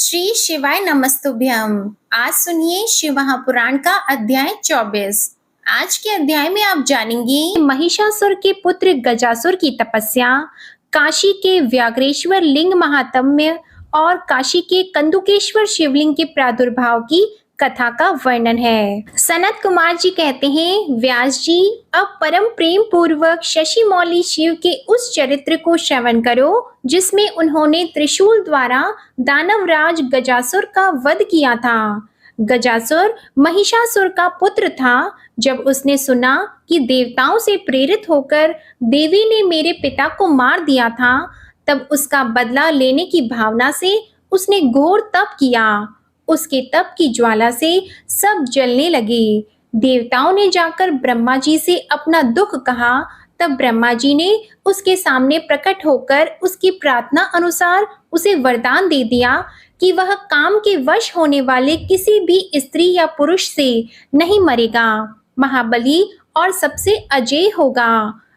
श्री शिवाय नमस्तुभ्यम। आज सुनिए शिव महापुराण का अध्याय 24। आज के अध्याय में आप जानेंगे महिषासुर के पुत्र गजासुर की तपस्या, काशी के व्याघ्रेश्वर लिंग महात्म्य और काशी के कंदुकेश्वर शिवलिंग के प्रादुर्भाव की कथा का वर्णन है। सनत कुमार जी कहते हैं, व्यास जी अब परम प्रेम पूर्वक शशि मौली शिव के उस चरित्र को श्रवण करो जिसमें उन्होंने त्रिशूल द्वारा दानवराज गजासुर का वध किया था। गजासुर महिषासुर का पुत्र था। जब उसने सुना कि देवताओं से प्रेरित होकर देवी ने मेरे पिता को मार दिया था, तब उसका बदला लेने की भावना से उसने घोर तप किया। उसके तप की ज्वाला से सब जलने लगे। देवताओं ने जाकर ब्रह्मा जी से अपना दुख कहा। तब ब्रह्मा जी ने उसके सामने प्रकट होकर उसकी प्रार्थना अनुसार उसे वरदान दे दिया कि वह काम के वश होने वाले किसी भी स्त्री या पुरुष से नहीं मरेगा, महाबली और सबसे अजेय होगा।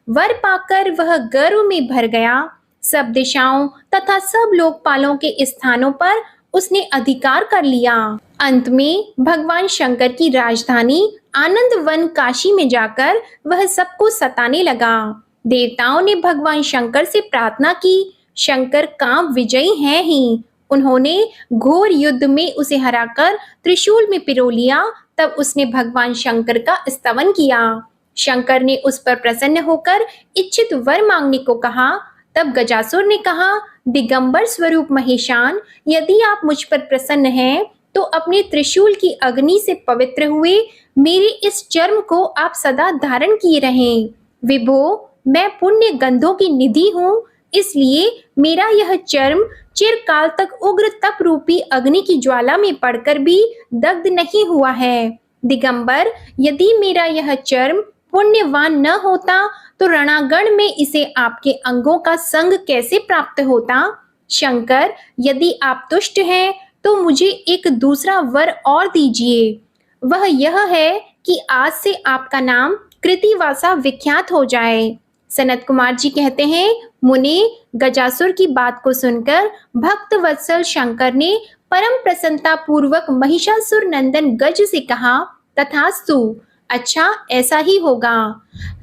वर पाकर वह गर्व में भर गया। सब दिशाओं तथा सब लोकपालों के स्थानों पर उसने अधिकार कर लिया। अंत में भगवान शंकर की राजधानी आनंद वन काशी में जाकर वह सबको सताने लगा। देवताओं ने भगवान शंकर से प्रार्थना की। शंकर काम विजयी हैं ही। उन्होंने घोर युद्ध में उसे हराकर त्रिशूल में पिरो लिया। तब उसने भगवान शंकर का स्तवन किया। शंकर ने उस पर प्रसन्न होकर इच्छित वर मांगने को कहा। तब गजासुर ने कहा, दिगंबर स्वरूप महेशान, यदि आप मुझ पर प्रसन्न हैं तो अपने त्रिशूल की अग्नि से पवित्र हुए मेरे इस चर्म को आप सदा धारण किए रहें। विभो, मैं पुण्य गंधों की निधि हूँ, इसलिए मेरा यह चर्म चिरकाल तक उग्र तप रूपी अग्नि की ज्वाला में पड़कर भी दग्ध नहीं हुआ है। दिगंबर, यदि मेरा यह चर्म पुण्यवान न होता तो रणागण में इसे आपके अंगों का संग कैसे प्राप्त होता। शंकर, यदि आप तुष्ट हैं तो मुझे एक दूसरा वर और दीजिए। वह यह है कि आज से आपका नाम कृतिवासा विख्यात हो जाए। सनत कुमार जी कहते हैं, मुने, गजासुर की बात को सुनकर भक्त वत्सल शंकर ने परम प्रसन्नता पूर्वक महिषासुर नंदन गज से कहा, तथास्तु, अच्छा ऐसा ही होगा।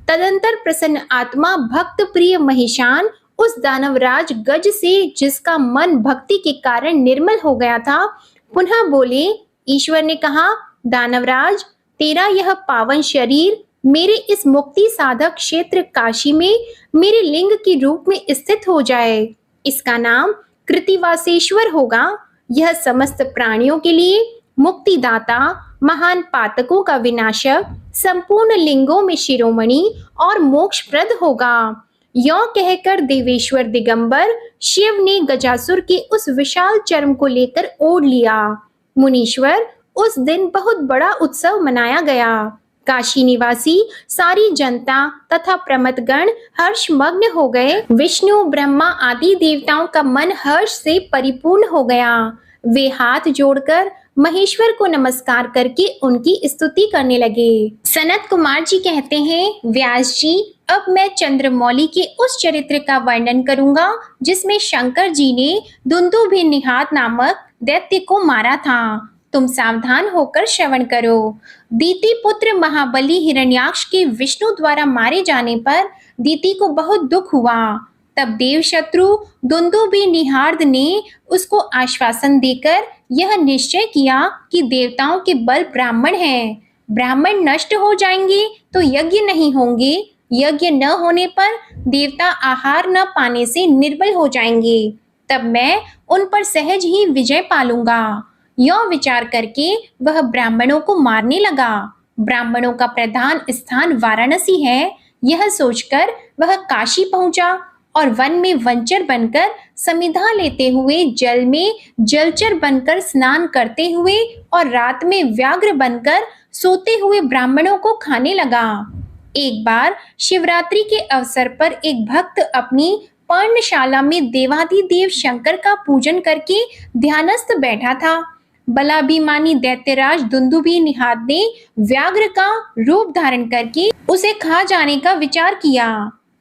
तदंतर प्रसन्न आत्मा भक्त प्रिय महिषान उस दानवराज गज से, जिसका मन भक्ति के कारण निर्मल हो गया था, पुनः बोले। ईश्वर ने कहा, दानवराज, तेरा यह पावन शरीर मेरे इस मुक्ति साधक क्षेत्र काशी में मेरे लिंग के रूप में स्थित हो जाए। इसका नाम कृतिवासेश्वर होगा। यह समस्त प्राणियों के लिए मुक्तिदाता, महान पातकों का विनाशक, संपूर्ण लिंगों में शिरोमणि और मोक्षप्रद होगा। यों कहकर देवेश्वर दिगंबर शिव ने गजासुर के उस विशाल चर्म को लेकर ओढ़ लिया। मुनीश्वर, उस दिन बहुत बड़ा उत्सव मनाया गया। काशी निवासी सारी जनता तथा प्रमथगण हर्षमग्न हो गए। विष्णु, ब्रह्मा आदि देवताओं का मन हर्ष से परिपूर्ण हो गया। वे हाथ जोड़कर महेश्वर को नमस्कार करके उनकी स्तुति करने लगे। सनत कुमार जी कहते हैं, व्यास जी अब मैं चंद्रमौली के उस चरित्र का वर्णन करूंगा जिसमें शंकर जी ने दुंदुभि निहात नामक दैत्य को मारा था। तुम सावधान होकर श्रवण करो। दीति पुत्र महाबली हिरण्याक्ष के विष्णु द्वारा मारे जाने पर दीति को बहुत दुख हुआ। तब देव शत्रु दुंदुभि निहार्द ने उसको आश्वासन देकर यह निश्चय किया कि देवताओं के बल ब्राह्मण हैं। ब्राह्मण नष्ट हो जाएंगे तो यज्ञ नहीं होंगे। यज्ञ न होने पर देवता आहार न पाने से निर्बल हो जाएंगे। तब मैं उन पर सहज ही विजय पालूंगा। यह विचार करके वह ब्राह्मणों को मारने लगा। ब्राह्मणों का प्रधान स्थान वाराणसी है। यह सोचकर वह काशी पहुंचा और वन में वंचर बनकर समिधा लेते हुए, जल में जलचर बनकर स्नान करते हुए और रात में व्याघ्र बनकर सोते हुए ब्राह्मणों को खाने लगा। एक बार शिवरात्रि के अवसर पर एक भक्त अपनी पर्णशाला में देवाधिदेव शंकर का पूजन करके ध्यानस्थ बैठा था। बलाभिमानी दैत्यराज दुंदुभि निहात ने व्याघ्र का रूप धारण करके उसे खा जाने का विचार किया।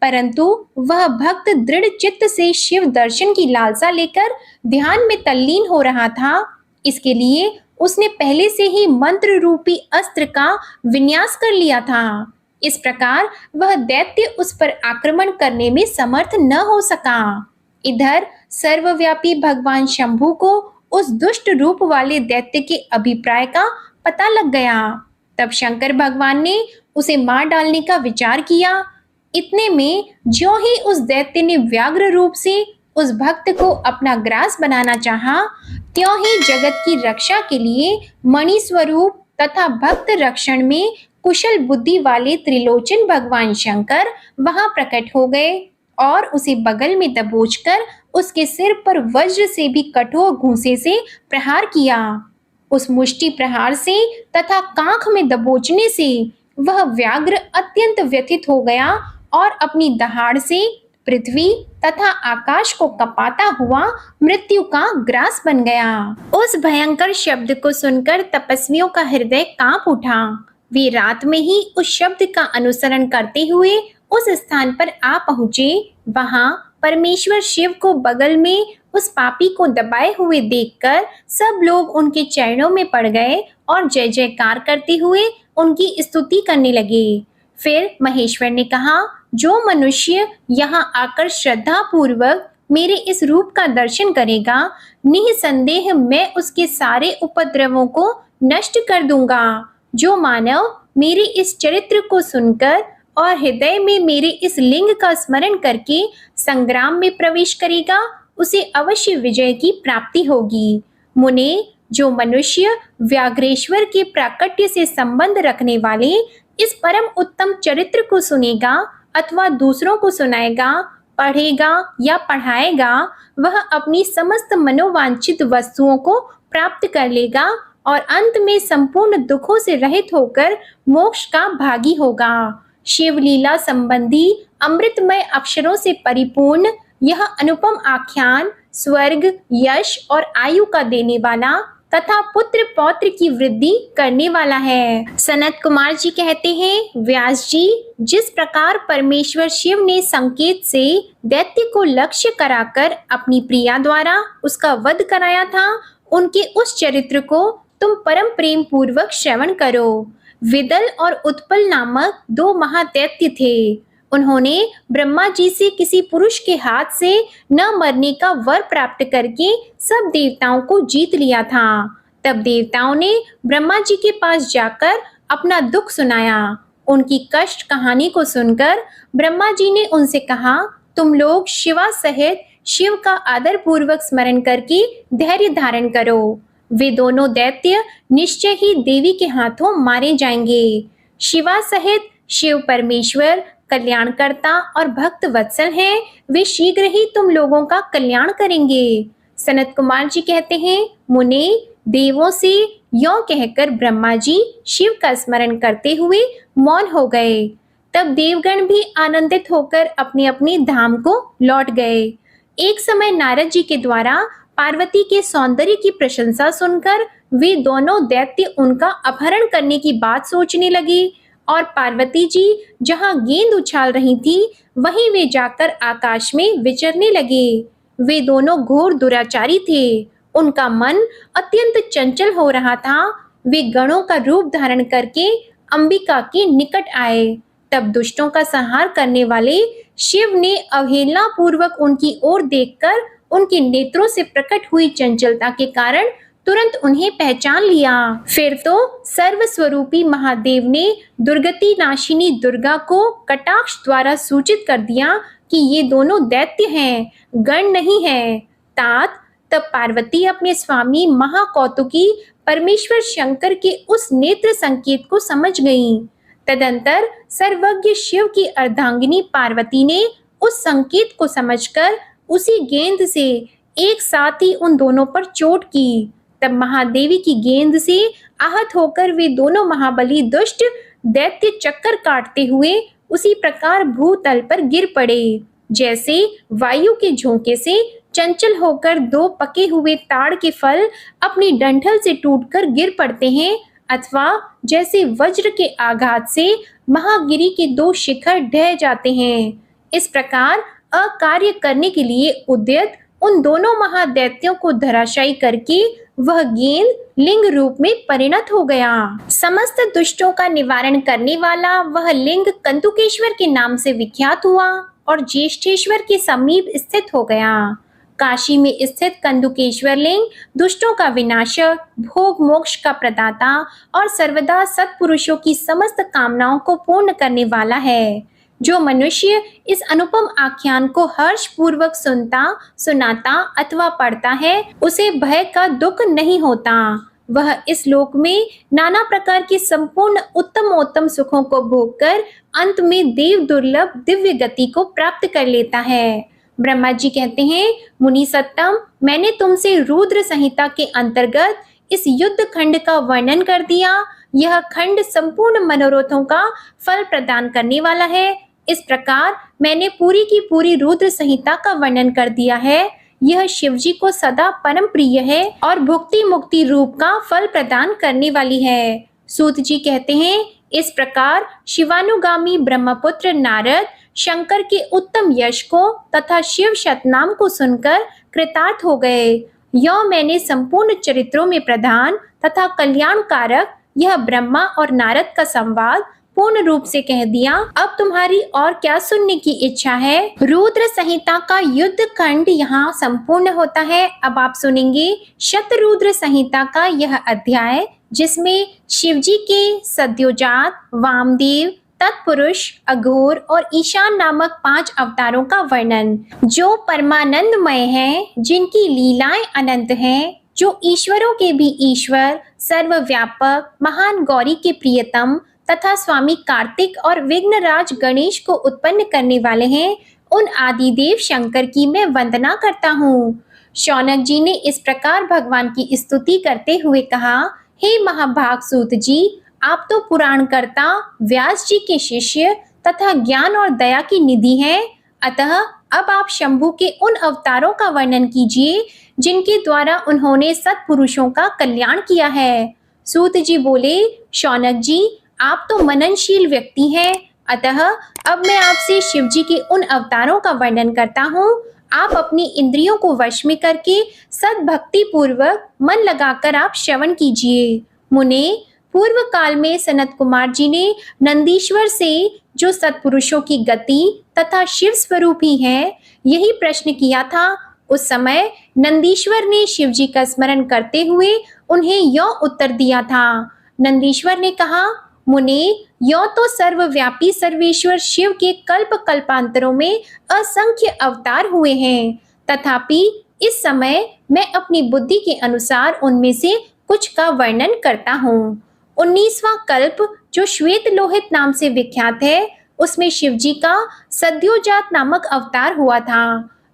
परंतु वह भक्त दृढ़ चित्त से शिव दर्शन की लालसा लेकर ध्यान में तल्लीन हो रहा था। इसके लिए उसने पहले से ही मंत्र रूपी अस्त्र का विन्यास कर लिया था। इस प्रकार वह दैत्य उस पर आक्रमण करने में समर्थ न हो सका। इधर सर्वव्यापी भगवान शंभु को उस दुष्ट रूप वाले दैत्य के अभिप्राय का पता लग गया। तब शंकर भगवान ने उसे मार डालने का विचार किया। इतने में ज्यों ही उस दैत्य ने व्याघ्र रूप से उस भक्त को अपना ग्रास बनाना चाहा, त्यों ही जगत की रक्षा के लिए मणि स्वरूप तथा भक्त रक्षण में कुशल बुद्धि वाले त्रिलोचन भगवान शंकर वहां प्रकट हो गए और उसे बगल में दबोचकर उसके सिर पर वज्र से भी कठोर घूंसे से प्रहार किया। उस मुष्टि प्रहार से तथा कांख में दबोचने से वह व्याघ्र अत्यंत व्यथित हो गया और अपनी दहाड़ से पृथ्वी तथा आकाश को कपाता हुआ मृत्यु का ग्रास बन गया। उस भयंकर शब्द को सुनकर तपस्वियों का हृदय कांप उठा। वे रात में ही उस शब्द का अनुसरण करते हुए उस स्थान पर आ पहुंचे। वहां परमेश्वर शिव को बगल में उस पापी को दबाए हुए देखकर सब लोग उनके चरणों में पड़ गए और जय जयकार करते हुए उनकी स्तुति करने लगे। फिर महेश्वर ने कहा, जो मनुष्य यहाँ आकर श्रद्धा पूर्वक मेरे इस रूप का दर्शन करेगा, निसंदेह मैं उसके सारे उपद्रवों को नष्ट कर दूंगा। जो मानव मेरे इस चरित्र को सुनकर और हृदय में मेरे इस लिंग का स्मरण करके संग्राम में प्रवेश करेगा, उसे अवश्य विजय की प्राप्ति होगी। मुने, जो मनुष्य व्याघ्रेश्वर के प्राकट्य से संबंध रखने वाले इस परम उत्तम चरित्र को सुनेगा अथवा दूसरों को सुनाएगा, पढ़ेगा या पढ़ाएगा, वह अपनी समस्त मनोवांछित वस्तुओं को प्राप्त कर लेगा और अंत में संपूर्ण दुखों से रहित होकर मोक्ष का भागी होगा। शिवलीला संबंधी अमृतमय अक्षरों से परिपूर्ण यह अनुपम आख्यान स्वर्ग, यश और आयु का देने वाला तथा पुत्र पौत्र की वृद्धि करने वाला है। सनत कुमार जी कहते हैं, व्यास जी, जिस प्रकार परमेश्वर शिव ने संकेत से दैत्य को लक्ष्य कराकर अपनी प्रिया द्वारा उसका वध कराया था, उनके उस चरित्र को तुम परम प्रेम पूर्वक श्रवण करो। विदल और उत्पल नामक दो महादैत्य थे। उन्होंने ब्रह्मा जी से किसी पुरुष के हाथ से न मरने का वर प्राप्त करके सब देवताओं को जीत लिया था। तब देवताओं ने ब्रह्मा जी के पास जाकर अपना दुख सुनाया। उनकी कष्ट कहानी को सुनकर ब्रह्मा जी ने उनसे कहा, तुम लोग शिवा सहित शिव का आदर पूर्वक स्मरण करके धैर्य धारण करो। वे दोनों दैत्य निश्चय ही देवी के हाथों मारे जाएंगे। शिवा सहित शिव परमेश्वर कल्याणकर्ता और भक्त वत्सल हैं। वे शीघ्र ही तुम लोगों का कल्याण करेंगे। सनत कुमार जी कहते हैं, मुने, देवों से यों कहकर ब्रह्मा जी शिव का स्मरण करते हुए मौन हो गए। तब देवगण भी आनंदित होकर अपने अपने धाम को लौट गए। एक समय नारद जी के द्वारा पार्वती के सौंदर्य की प्रशंसा सुनकर वे दोनों दैत्य उनका अपहरण करने की बात सोचने लगे और पार्वती जी जहां गेंद उछाल रही थी वहीं वे जाकर आकाश में विचरने लगे। वे दोनों घोर दुराचारी थे। उनका मन अत्यंत चंचल हो रहा था। वे गणों का रूप धारण करके अंबिका के निकट आए। तब दुष्टों का संहार करने वाले शिव ने अवहेलना पूर्वक उनकी ओर देखकर उनके नेत्रों से प्रकट हुई चंचलता के कारण तुरंत उन्हें पहचान लिया। फिर तो सर्वस्वरूपी महादेव ने दुर्गति नाशिनी दुर्गा को कटाक्ष द्वारा सूचित कर दिया कि ये दोनों दैत्य हैं, गण नहीं है। तात तब पार्वती अपने स्वामी महाकौतुकी परमेश्वर शंकर के उस नेत्र संकेत को समझ गई। तदंतर सर्वज्ञ शिव की अर्धांगिनी पार्वती ने उस संकेत को समझकर उसी गेंद से एक साथ ही उन दोनों पर चोट की। तब महादेवी की गेंद से आहत होकर वे दोनों महाबली दुष्ट दैत्य चक्कर काटते हुए उसी प्रकार भूतल पर गिर पड़े, जैसे वायु के झोंके से चंचल होकर दो पके हुए ताड़ के फल अपनी डंठल से टूटकर गिर पड़ते हैं, अथवा जैसे वज्र के आघात से महागिरी के दो शिखर ढह जाते हैं। इस प्रकार अकार्य करने के लिए उद्यत उन दोनों महादैत्यों को धराशायी करके वह गेंद लिंग रूप में परिणत हो गया। समस्त दुष्टों का निवारण करने वाला वह लिंग कंदुकेश्वर के नाम से विख्यात हुआ और ज्येष्ठेश्वर के समीप स्थित हो गया। काशी में स्थित कंदुकेश्वर लिंग दुष्टों का विनाशक, भोग मोक्ष का प्रदाता और सर्वदा सत्पुरुषों की समस्त कामनाओं को पूर्ण करने वाला है। जो मनुष्य इस अनुपम आख्यान को हर्ष पूर्वक सुनता, सुनाता अथवा पढ़ता है, उसे भय का दुख नहीं होता। वह इस लोक में नाना प्रकार के संपूर्ण उत्तमोत्तम सुखों को भोगकर अंत में देव दुर्लभ दिव्य गति को प्राप्त कर लेता है। ब्रह्मा जी कहते हैं, मुनि सत्तम, मैंने तुमसे रुद्र संहिता के अंतर्गत इस युद्ध खंड का वर्णन कर दिया। यह खंड संपूर्ण मनोरथों का फल प्रदान करने वाला है। इस प्रकार मैंने पूरी की पूरी रुद्र संहिता का वर्णन कर दिया है। यह शिव जी को सदा परम प्रिय है और भुक्ति मुक्ति रूप का फल प्रदान करने वाली है। सूत जी कहते हैं, इस प्रकार शिवानुगामी ब्रह्मपुत्र नारद शंकर के उत्तम यश को तथा शिव शतनाम को सुनकर कृतार्थ हो गए। यह मैंने संपूर्ण चरित्रों में प्रधान तथा कल्याणकारक यह ब्रह्मा और नारद का संवाद पूर्ण रूप से कह दिया। अब तुम्हारी और क्या सुनने की इच्छा है? रुद्र संहिता का युद्ध खंड यहाँ संपूर्ण होता है। अब आप सुनेंगे शतरुद्र संहिता का यह अध्याय, जिसमें शिवजी के सद्योजात, वामदेव, तत्पुरुष, अघोर और ईशान नामक 5 अवतारों का वर्णन, जो परमानंदमय हैं, जिनकी लीलाएं अनंत हैं, जो ईश्वरों के भी ईश्वर, सर्वव्यापक, महान गौरी के प्रियतम तथा स्वामी कार्तिक और विघ्नराज गणेश को उत्पन्न करने वाले हैं, उन आदिदेव शंकर की मैं वंदना करता हूँ। शौनक जी ने इस प्रकार भगवान की स्तुति करते हुए कहा, हे महाभाग सूत जी, आप तो पुराणकर्ता व्यास जी के शिष्य तथा ज्ञान और दया की निधि हैं। अतः अब आप शंभु के उन अवतारों का वर्णन कीजिए जिनके द्वारा उन्होंने सत्पुरुषों का कल्याण किया है। सूत जी बोले, शौनक जी, आप तो मननशील व्यक्ति हैं, अतः अब मैं आपसे शिव जी के उन अवतारों का वर्णन करता हूँ। आप अपनी इंद्रियों को वश में करके सद्भक्ति पूर्वक मन लगाकर आप श्रवण कीजिए। मुने, पूर्व काल में सनत कुमार जी ने नंदीश्वर से, जो सत्पुरुषों की गति तथा शिव स्वरूप ही है, यही प्रश्न किया था। उस समय नंदीश्वर ने शिव जी का स्मरण करते हुए उन्हें यो उत्तर दिया था। नंदीश्वर ने कहा, मुने, यो तो सर्वव्यापी सर्वेश्वर शिव के कल्प कल्पांतरों में असंख्य अवतार हुए हैं, तथापि इस समय मैं अपनी बुद्धि के अनुसार उनमें से कुछ का वर्णन करता हूँ। 19वां कल्प, जो श्वेत लोहित नाम से विख्यात है, उसमें शिव जी का सद्योजात नामक अवतार हुआ था।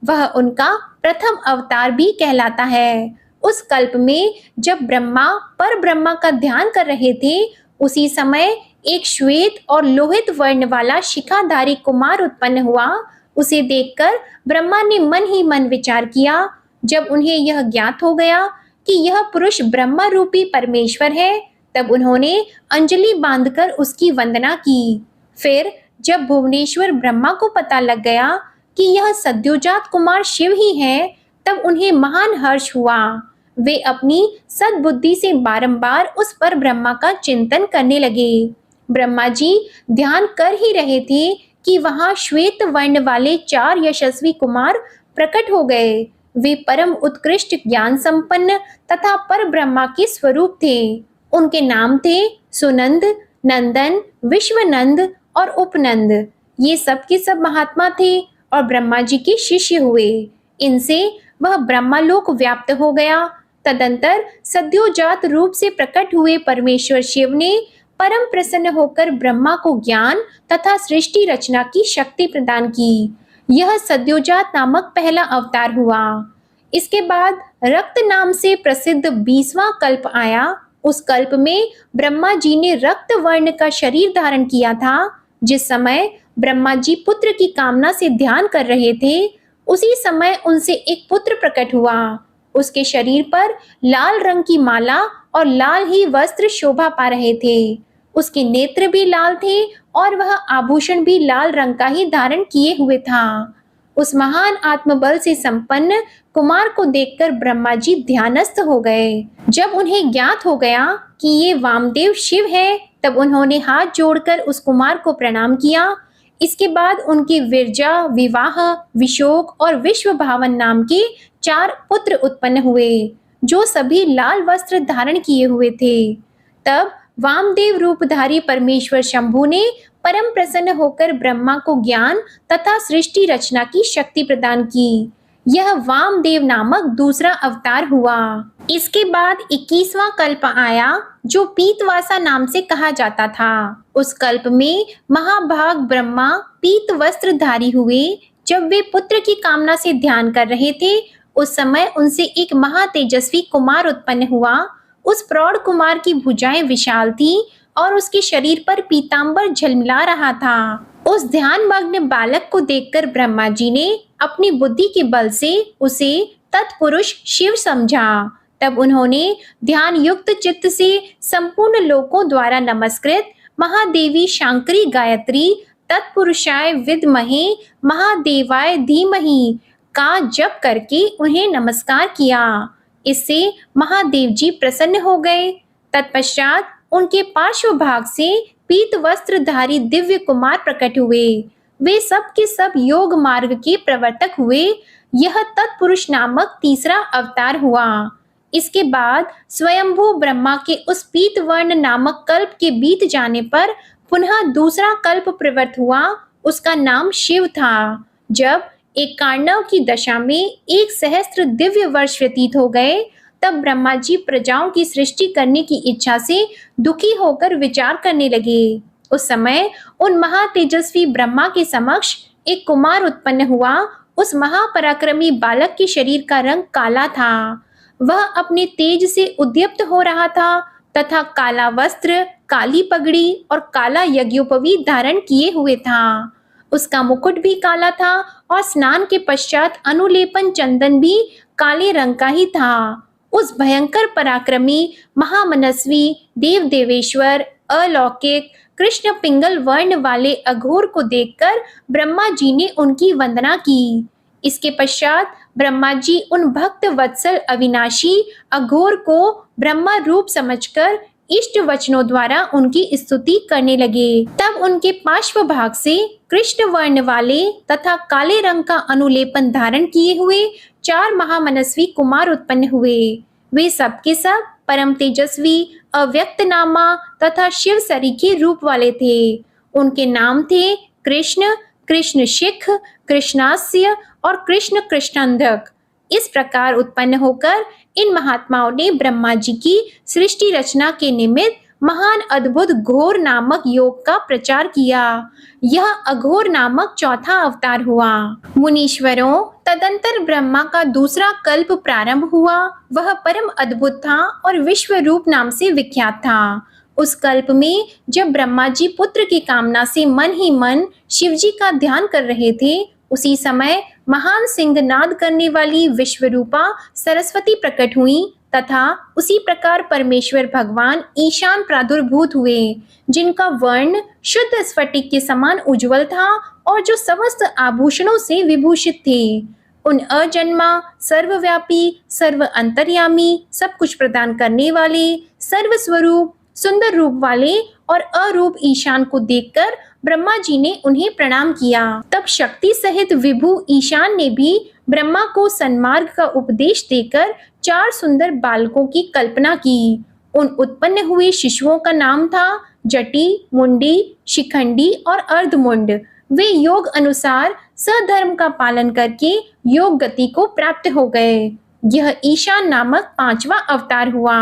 वह उनका प्रथम अवतार भी कहलाता है। उस कल्प में जब ब्रह्मा पर ब्रह्मा का ध्यान कर रहे थे, उसी समय एक श्वेत और लोहित वर्ण वाला शिखाधारी कुमार उत्पन्न हुआ। उसे देखकर ब्रह्मा ने मन ही मन विचार किया। जब उन्हें यह ज्ञात हो गया कि यह पुरुष ब्रह्मा रूपी परमेश्वर है, तब उन्होंने अंजलि बांधकर उसकी वंदना की। फिर जब भुवनेश्वर ब्रह्मा को पता लग गया कि यह सद्योजात कुमार शिव ही है, तब उन्हें महान हर्ष हुआ। वे अपनी सद्बुद्धि से बारंबार उस पर ब्रह्मा का चिंतन करने लगे। ब्रह्मा जी ध्यान कर ही रहे थे कि वहां श्वेत वर्ण वाले 4 यशस्वी कुमार प्रकट हो गए। वे परम उत्कृष्ट ज्ञान संपन्न तथा पर ब्रह्मा के स्वरूप थे। उनके नाम थे सुनंद, नंदन, विश्वनंद और उपनंद। ये सब के सब महात्मा थे और ब्रह्मा जी के शिष्य हुए। इनसे वह ब्रह्मालोक व्याप्त हो गया। तदंतर सद्योजात रूप से प्रकट हुए परमेश्वर शिव ने परम प्रसन्न होकर ब्रह्मा को ज्ञान तथा सृष्टि रचना की शक्ति प्रदान की। यह सद्योजात नामक पहला अवतार हुआ। इसके बाद रक्त नाम से प्रसिद्ध 20वां कल्प आया। उस कल्प में ब्रह्मा जी ने रक्त वर्ण का शरीर धारण किया था। जिस समय ब्रह्मा जी पुत्र की कामना से ध्यान कर रहे थे, उसी समय उनसे एक पुत्र प्रकट हुआ। उसके शरीर पर लाल रंग की माला और लाल ही वस्त्र शोभा पा रहे थे। उसके नेत्र भी लाल थे और वह आभूषण भी लाल रंग का ही धारण किए हुए था। उस महान आत्मबल से संपन्न कुमार को देखकर ब्रह्मा जी ध्यानस्थ हो गए। जब उन्हें ज्ञात हो गया कि ये वामदेव शिव है, तब उन्होंने हाथ जोड़कर उस कुमार को प्रणाम किया। इसके बाद उनके विरजा, विवाह, विशोक और विश्व भावन नाम के 4 पुत्र उत्पन्न हुए, जो सभी लाल वस्त्र धारण किए हुए थे। तब वामदेव रूपधारी परमेश्वर शंभु ने परम प्रसन्न होकर ब्रह्मा को ज्ञान तथा सृष्टि रचना की शक्ति प्रदान की। यह वामदेव नामक दूसरा अवतार हुआ। इसके बाद 21वां कल्प आया, जो पीतवासा नाम से कहा जाता था। उस कल्प में महाभाग ब्रह्मा पीत वस्त्रधारी हुए। जब वे पुत्र की कामना से ध्यान कर रहे थे, उस समय उनसे एक महातेजस्वी कुमार उत्पन्न हुआ। उस प्रौढ़ कुमार की भुजाएं विशाल थी और उसके शरीर पर पीतांबर झलमिला रहा था। उस ध्यानमग्न बालक को देखकर ब्रह्मा जी ने अपनी बुद्धि के बल से उसे तत्पुरुष शिव समझा। तब उन्होंने ध्यान युक्त चित्त से संपूर्ण लोकों द्वारा नमस्कृत महादेवी शांकरी गायत्री तत्पुरुषाय विद्महे महादेवाय धीमहि का जप करके उन्हें नमस्कार किया। इससे महादेव जी प्रसन्न हो गए। तत्पश्चात उनके पार्श्व भाग से पीत वस्त्रधारी दिव्य कुमार प्रकट हुए। वे सब के सब योग मार्ग के प्रवर्तक हुए। यह तत्पुरुष नामक तीसरा अवतार हुआ। इसके बाद स्वयंभू ब्रह्मा के उस पीत वर्ण नामक कल्प के बीत जाने पर पुनः दूसरा कल्प प्रवृत्त हुआ। उसका नाम शिव था। जब एक कार्णव की दशा में 1 सहस्त्र दिव्य वर्ष व्यतीत हो गए, तब ब्रह्मा जी प्रजाओं की सृष्टि करने की इच्छा से दुखी होकर विचार करने लगे। उस समय उन महातेजस्वी ब्रह्मा के समक्ष एक कुमार उत्पन्न हुआ। उस महापराक्रमी बालक के शरीर का रंग काला था। वह अपने तेज से उद्यप्त हो रहा था तथा काला वस्त्र, काली पगड़ी और काला यज्ञोपवीत धारण किए हुए था। उसका मुकुट भी काला था और स्नान के पश्चात अनुलेपन चंदन भी काले रंग का ही था। उस भयंकर पराक्रमी महामनस्वी देव देवेश्वर अलौकिक कृष्ण पिंगल वर्ण वाले अघोर को देखकर ब्रह्मा जी ने उनकी वंदना की। इसके पश्चात ब्रह्मा जी उन भक्त वत्सल अविनाशी अघोर को ब्रह्मा रूप समझकर इष्ट वचनों द्वारा उनकी स्तुति करने लगे। तब उनके पार्श्व भाग से कृष्ण वर्ण वाले तथा काले रंग का अनुलेपन धारण किए हुए 4 महामनस्वी कुमार उत्पन्न हुए। वे सब के सब परम तेजस्वी, अव्यक्त नामा तथा शिव सरीखे रूप वाले थे। उनके नाम थे कृष्ण, कृष्ण शिख, कृष्णास्य और कृष्ण कृष्णांधक। इस प्रकार उत्पन्न होकर इन महात्माओं ने ब्रह्मा जी की सृष्टि रचना के निमित्त महान अद्भुत घोर नामक योग का प्रचार किया। यह अघोर नामक चौथा अवतार हुआ। मुनीश्वरों, तदंतर ब्रह्मा का दूसरा कल्प प्रारंभ हुआ। वह परम अद्भुत था और विश्व रूप नाम से विख्यात था। उस कल्प में जब ब्रह्मा जी पुत्र की कामना से मन ही मन शिव जी का ध्यान कर रहे थे, उसी समय महान सिंहनाद करने वाली विश्वरूपा सरस्वती प्रकट हुई तथा उसी प्रकार परमेश्वर भगवान ईशान प्रादुर्भूत हुए, जिनका वर्ण शुद्ध स्फटिक के समान उज्जवल था और जो समस्त आभूषणों से विभूषित थे। उन अजन्मा, सर्वव्यापी, सर्व अंतर्यामी, सब कुछ प्रदान करने वाले, सर्वस्वरूप, सुंदर रूप वाले और अरूप ईशान को देखकर ब्रह्मा जी ने उन्हें प्रणाम किया। तब शक्ति सहित विभु ईशान ने भी ब्रह्मा को सन्मार्ग का उपदेश देकर 4 सुंदर बालकों की कल्पना की। उन उत्पन्न हुए शिशुओं का नाम था जटी, मुंडी, शिखंडी और अर्धमुंड। वे योग अनुसार सधर्म का पालन करके योग गति को प्राप्त हो गए। यह ईशान नामक 5वां अवतार हुआ।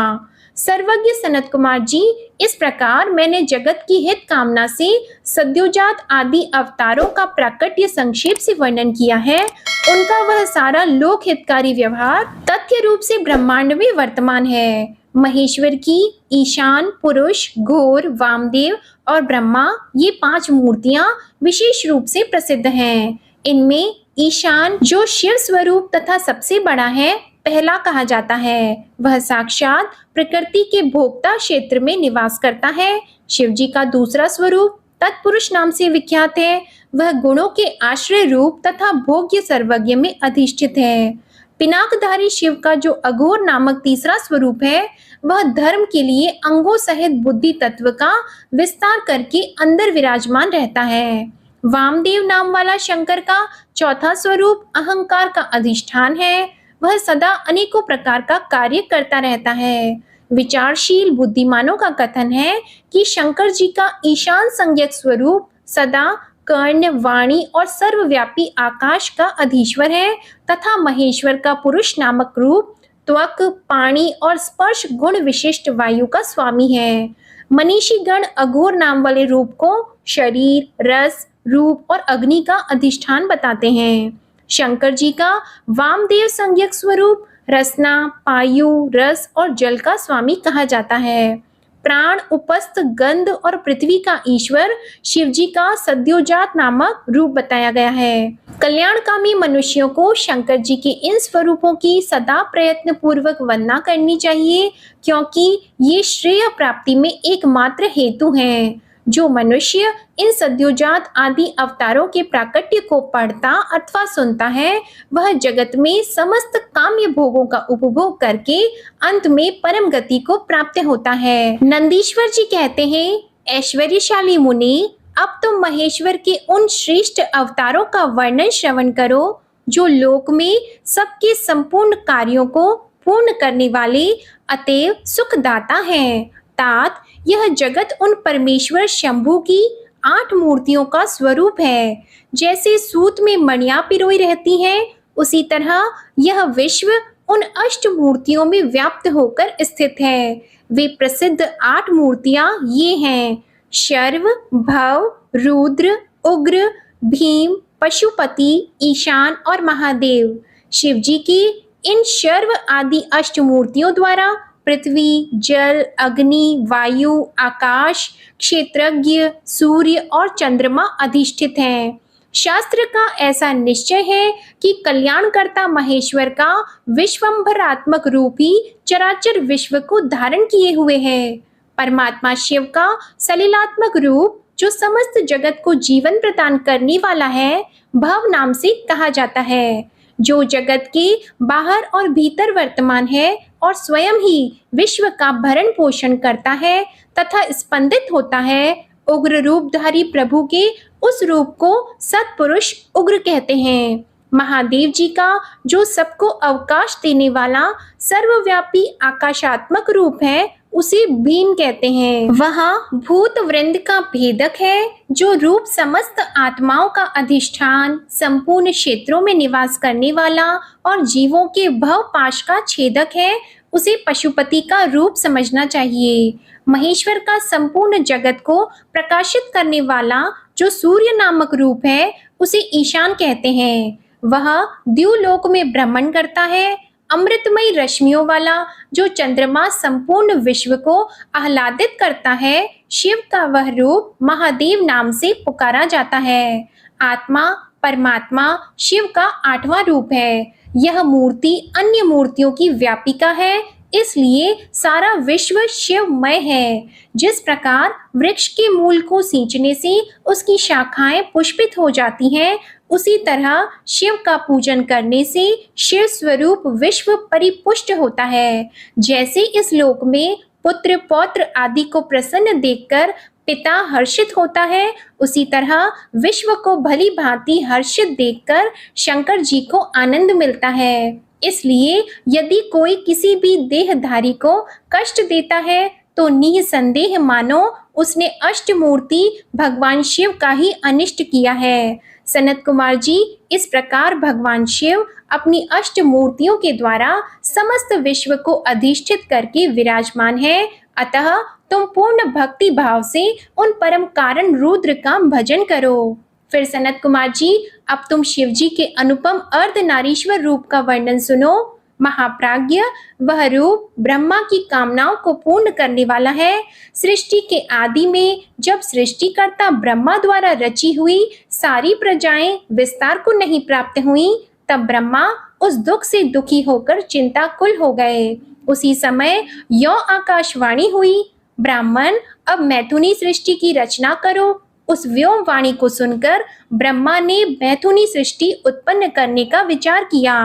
सर्वज्ञ सनत कुमार जी, इस प्रकार मैंने जगत की हित कामना से सद्योजात आदि अवतारों का प्राकट्य संक्षेप से वर्णन किया है। उनका वह सारा लोक हितकारी व्यवहार तथ्य रूप से ब्रह्मांड में वर्तमान है। महेश्वर की ईशान, पुरुष, घोर, वामदेव और ब्रह्मा, ये 5 मूर्तियां विशेष रूप से प्रसिद्ध हैं। इनमें ईशान, जो शिव स्वरूप तथा सबसे बड़ा है, पहला कहा जाता है। वह साक्षात प्रकृति के भोक्ता क्षेत्र में निवास करता है। शिव जी का दूसरा स्वरूप तत्पुरुष नाम से विख्यात है। वह गुणों के आश्रय रूप तथा भोग्य सर्वज्ञ में अधिष्ठित है। पिनाकधारी शिव का जो अघोर नामक तीसरा स्वरूप है, वह धर्म के लिए अंगों सहित बुद्धि तत्व का विस्तार करके अंदर विराजमान रहता है। वामदेव नाम वाला शंकर का चौथा स्वरूप अहंकार का अधिष्ठान है। वह सदा अनेकों प्रकार का कार्य करता रहता है। विचारशील बुद्धिमानों का कथन है कि शंकर जी का ईशान संज्ञक स्वरूप सदा कर्ण, वाणी और सर्वव्यापी आकाश का अधीश्वर है तथा महेश्वर का पुरुष नामक रूप त्वक, पाणी और स्पर्श गुण विशिष्ट वायु का स्वामी है। मनीषी गण अघोर नाम वाले रूप को शरीर, रस, रूप और अग्नि का अधिष्ठान बताते हैं। शंकर जी का वामदेव संज्ञक स्वरूप रसना, पायु, रस और जल का स्वामी कहा जाता है। प्राण, उपस्थ, गंध और पृथ्वी का ईश्वर शिव जी का सद्योजात नामक रूप बताया गया है। कल्याणकामी मनुष्यों को शंकर जी के इन स्वरूपों की सदा प्रयत्न पूर्वक वंदना करनी चाहिए, क्योंकि ये श्रेय प्राप्ति में एकमात्र हेतु हैं। जो मनुष्य इन सद्योजात आदि अवतारों के प्राकट्य को पढ़ता अथवा सुनता है, वह जगत में समस्त काम्य भोगों का उपभोग करके अंत में परम गति को प्राप्त होता है। नंदीश्वर जी कहते हैं, ऐश्वर्यशाली मुनि, अब तुम महेश्वर के उन श्रेष्ठ अवतारों का वर्णन श्रवण करो जो लोक में सबके संपूर्ण कार्यों को पूर्ण करने वाले अतएव सुखदाता हैं। तात यह जगत उन परमेश्वर शंभु की 8 मूर्तियों का स्वरूप है। जैसे सूत में मणियां पिरोई रहती हैं, उसी तरह यह विश्व उन 8 मूर्तियों में व्याप्त होकर स्थित है। वे प्रसिद्ध 8 मूर्तियां ये हैं: शर्व, भव, रुद्र, उग्र, भीम, पशुपति, ईशान और महादेव। शिव जी की इन शर्व आदि 8 मूर्तियों द्वारा पृथ्वी, जल, अग्नि, वायु, आकाश, क्षेत्रज्ञ, सूर्य और चंद्रमा अधिष्ठित हैं। शास्त्र का ऐसा निश्चय है कि कल्याणकर्ता महेश्वर का विश्वंभरात्मक रूप ही चराचर विश्व को धारण किए हुए है। परमात्मा शिव का सलिलात्मक रूप, जो समस्त जगत को जीवन प्रदान करने वाला है, भव नाम से कहा जाता है। जो जगत के बाहर और भीतर वर्तमान है और स्वयं ही विश्व का भरण पोषण करता है तथा स्पंदित होता है, उग्र रूपधारी प्रभु के उस रूप को सत्पुरुष उग्र कहते हैं। महादेव जी का जो सबको अवकाश देने वाला सर्वव्यापी आकाशात्मक रूप है, उसे भीम कहते हैं। वह भूत वृंद का भेदक है, जो रूप समस्त आत्माओं का अधिष्ठान, संपूर्ण क्षेत्रों में निवास करने वाला और जीवों के भव पाश का छेदक है। उसे पशुपति का रूप समझना चाहिए। महेश्वर का संपूर्ण जगत को प्रकाशित करने वाला जो सूर्य नामक रूप है, उसे ईशान कहते हैं। वह द्युलोक में भ्रमण करता है। अमृतमयी रश्मियों वाला जो चंद्रमा संपूर्ण विश्व को आह्लादित करता है, शिव का वह रूप महादेव नाम से पुकारा जाता है। आत्मा परमात्मा शिव का 8वां रूप है। यह मूर्ति अन्य मूर्तियों की व्यापिका है, इसलिए सारा विश्व शिवमय है। जिस प्रकार वृक्ष के मूल को सींचने से उसकी शाखाएं पुष्पित हो जाती हैं, उसी तरह शिव का पूजन करने से शिव स्वरूप विश्व परिपुष्ट होता है। जैसे इस लोक में पुत्र पौत्र आदि को प्रसन्न देखकर पिता हर्षित होता है, उसी तरह विश्व को भली भांति हर्षित देखकर शंकर जी को आनंद मिलता है। इसलिए यदि कोई किसी भी देहधारी को कष्ट देता है, तो निसंदेह मानो उसने अष्टमूर्ति भगवान शिव का ही अनिष्ट किया है। सनत कुमार जी, इस प्रकार भगवान शिव अपनी अष्ट मूर्तियों के द्वारा समस्त विश्व को अधिष्ठित करके विराजमान है। अतः तुम पूर्ण भक्ति भाव से उन परम कारण रुद्र का भजन करो। फिर सनत कुमार जी, अब तुम शिव जी के अनुपम अर्धनारीश्वर रूप का वर्णन सुनो। महाप्राज्ञ, वह रूप ब्रह्मा की कामनाओं को पूर्ण करने वाला है। सृष्टि के आदि में जब सृष्टिकर्ता ब्रह्मा द्वारा रची हुई सारी प्रजाएं विस्तार को नहीं प्राप्त हुई, तब ब्रह्मा उस दुख से दुखी होकर चिंताकुल हो गए। उसी समय यो आकाशवाणी हुई, ब्राह्मण अब मैथुनी सृष्टि की रचना करो। उस व्योम वाणी को सुनकर ब्रह्मा ने मैथुनी सृष्टि उत्पन्न करने का विचार किया,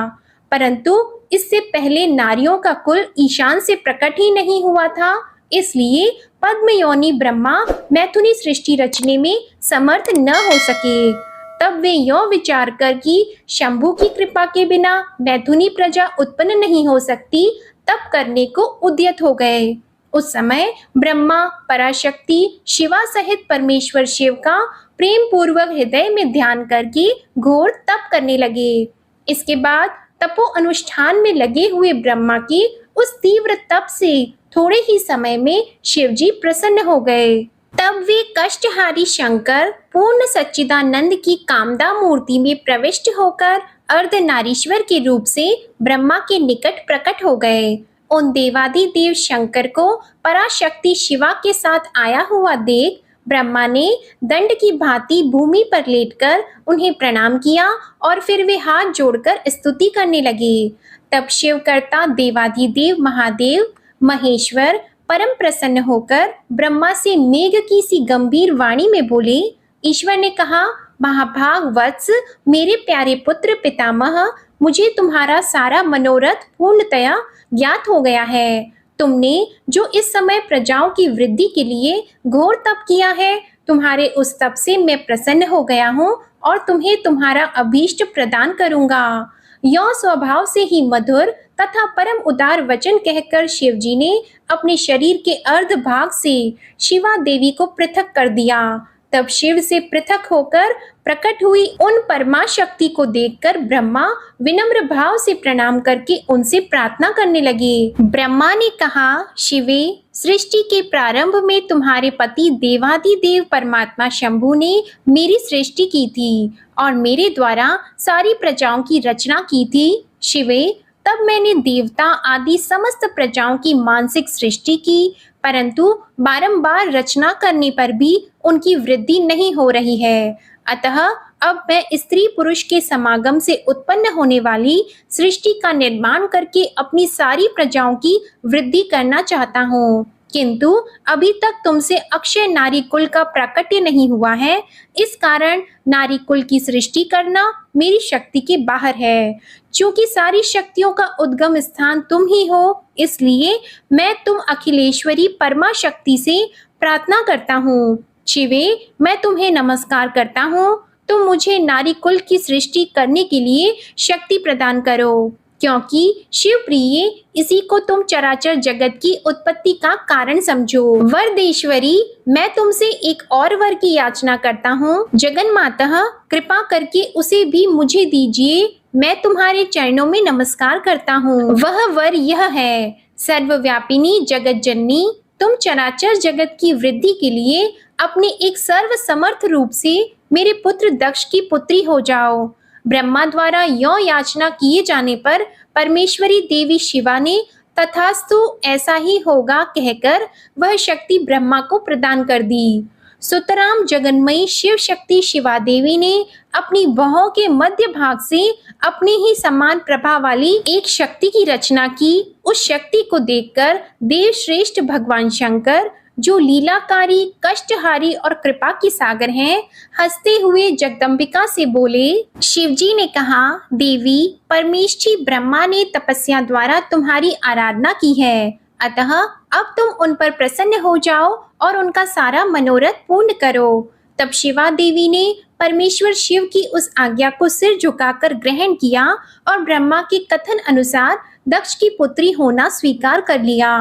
परंतु इससे पहले नारियों का कुल ईशान से प्रकट ही नहीं हुआ था, इसलिए पद्मयोनि ब्रह्मा मैथुनी सृष्टि रचने में समर्थ न हो सके। तब वे यो विचार कर कि शंभु की कृपा के बिना मैथुनी प्रजा उत्पन्न नहीं हो सकती, तप करने को उद्यत हो गए। उस समय ब्रह्मा पराशक्ति शिवा सहित परमेश्वर शिव का प्रेम पूर्वक हृदय में ध्यान करके घोर तप करने लगे। इसके बाद तपो अनुष्ठान में लगे हुए ब्रह्मा की उस तीव्र तप से थोड़े ही समय में शिवजी प्रसन्न हो गए। तब वे कष्टहारी शंकर पूर्ण सच्चिदानंद की कामदा मूर्ति में प्रविष्ट होकर अर्धनारीश्वर के रूप से ब्रह्मा के निकट प्रकट हो गए। उन देवादिदेव शंकर को पराशक्ति शिवा के साथ आया हुआ देख ब्रह्मा ने दंड की भांति भूमि पर लेटकर उन्हें प्रणाम किया और फिर वे हाथ जोड़कर स्तुति करने लगे। तब शिवकर्ता देवादिदेव महादेव महेश्वर परम प्रसन्न होकर ब्रह्मा से मेघ की सी गंभीर वाणी में बोले। ईश्वर ने कहा, महाभाग वत्स, मेरे प्यारे पुत्र पितामह, मुझे तुम्हारा सारा मनोरथ पूर्णतया ज्ञात हो गया है। तुमने जो इस समय प्रजाओं की वृद्धि के लिए घोर तप किया है, तुम्हारे उस तप से मैं प्रसन्न हो गया हूँ और तुम्हें तुम्हारा अभीष्ट प्रदान करूंगा। यौ स्वभाव से ही मधुर तथा परम उदार वचन कहकर शिवजी ने अपने शरीर के अर्ध भाग से शिवा देवी को पृथक कर दिया। तब शिव से पृथक होकर प्रकट हुई उन परमा शक्ति को देखकर ब्रह्मा विनम्र भाव से प्रणाम करके उनसे प्रार्थना करने लगे। ब्रह्मा ने कहा, शिवे, सृष्टि के प्रारंभ में तुम्हारे पति देवादिदेव परमात्मा शंभु ने मेरी सृष्टि की थी और मेरे द्वारा सारी प्रजाओं की रचना की थी। शिवे, तब मैंने देवता आदि समस्त प्रजाओं की मानसिक सृष्टि की, परंतु बारंबार रचना करने पर भी उनकी वृद्धि नहीं हो रही है। अतः अब मैं स्त्री पुरुष के समागम से उत्पन्न होने वाली सृष्टि का निर्माण करके अपनी सारी प्रजाओं की वृद्धि करना चाहता हूँ, किंतु अभी तक तुमसे अक्षय नारी कुल का प्राकट्य नहीं हुआ है। इस कारण नारी कुल की सृष्टि करना मेरी शक्ति के बाहर है। चूंकि सारी शक्तियों का उद्गम स्थान तुम ही हो, इसलिए मैं तुम अखिलेश्वरी परमा शक्ति से प्रार्थना करता हूँ। शिवे, मैं तुम्हें नमस्कार करता हूँ। तुम मुझे नारी कुल की सृष्टि करने के लिए शक्ति प्रदान करो, क्योंकि शिव प्रिय, इसी को तुम चराचर जगत की उत्पत्ति का कारण समझो। वरदेश्वरी, मैं तुमसे एक और वर की याचना करता हूँ। जगन्माता, कृपा करके उसे भी मुझे दीजिए। मैं तुम्हारे चरणों में नमस्कार करता हूँ। वह वर यह है, सर्वव्यापिनी जगत जननी, तुम चराचर जगत की वृद्धि के लिए अपने एक सर्व समर्थ रूप से मेरे पुत्र दक्ष की पुत्री हो जाओ। ब्रह्मा द्वारा यो याचना किए जाने पर परमेश्वरी देवी शिवा ने तथास्तु ऐसा ही होगा कहकर वह शक्ति ब्रह्मा को प्रदान कर दी। सुतराम जगन्मयी शिव शक्ति शिवा देवी ने अपनी बाहों के मध्य भाग से अपने ही समान प्रभा वाली एक शक्ति की रचना की। उस शक्ति को देखकर देव श्रेष्ठ भगवान शंकर, जो लीलाकारी, कष्टहारी और कृपा की सागर हैं, हंसते हुए जगदम्बिका से बोले। शिवजी ने कहा, देवी, परमेष्ठी ब्रह्मा ने तपस्या द्वारा तुम्हारी आराधना की है, अतः अब तुम उन पर प्रसन्न हो जाओ और उनका सारा मनोरथ पूर्ण करो। तब शिवा देवी ने परमेश्वर शिव की उस आज्ञा को सिर झुकाकर ग्रहण किया और ब्रह्मा के कथन अनुसार दक्ष की पुत्री होना स्वीकार कर लिया।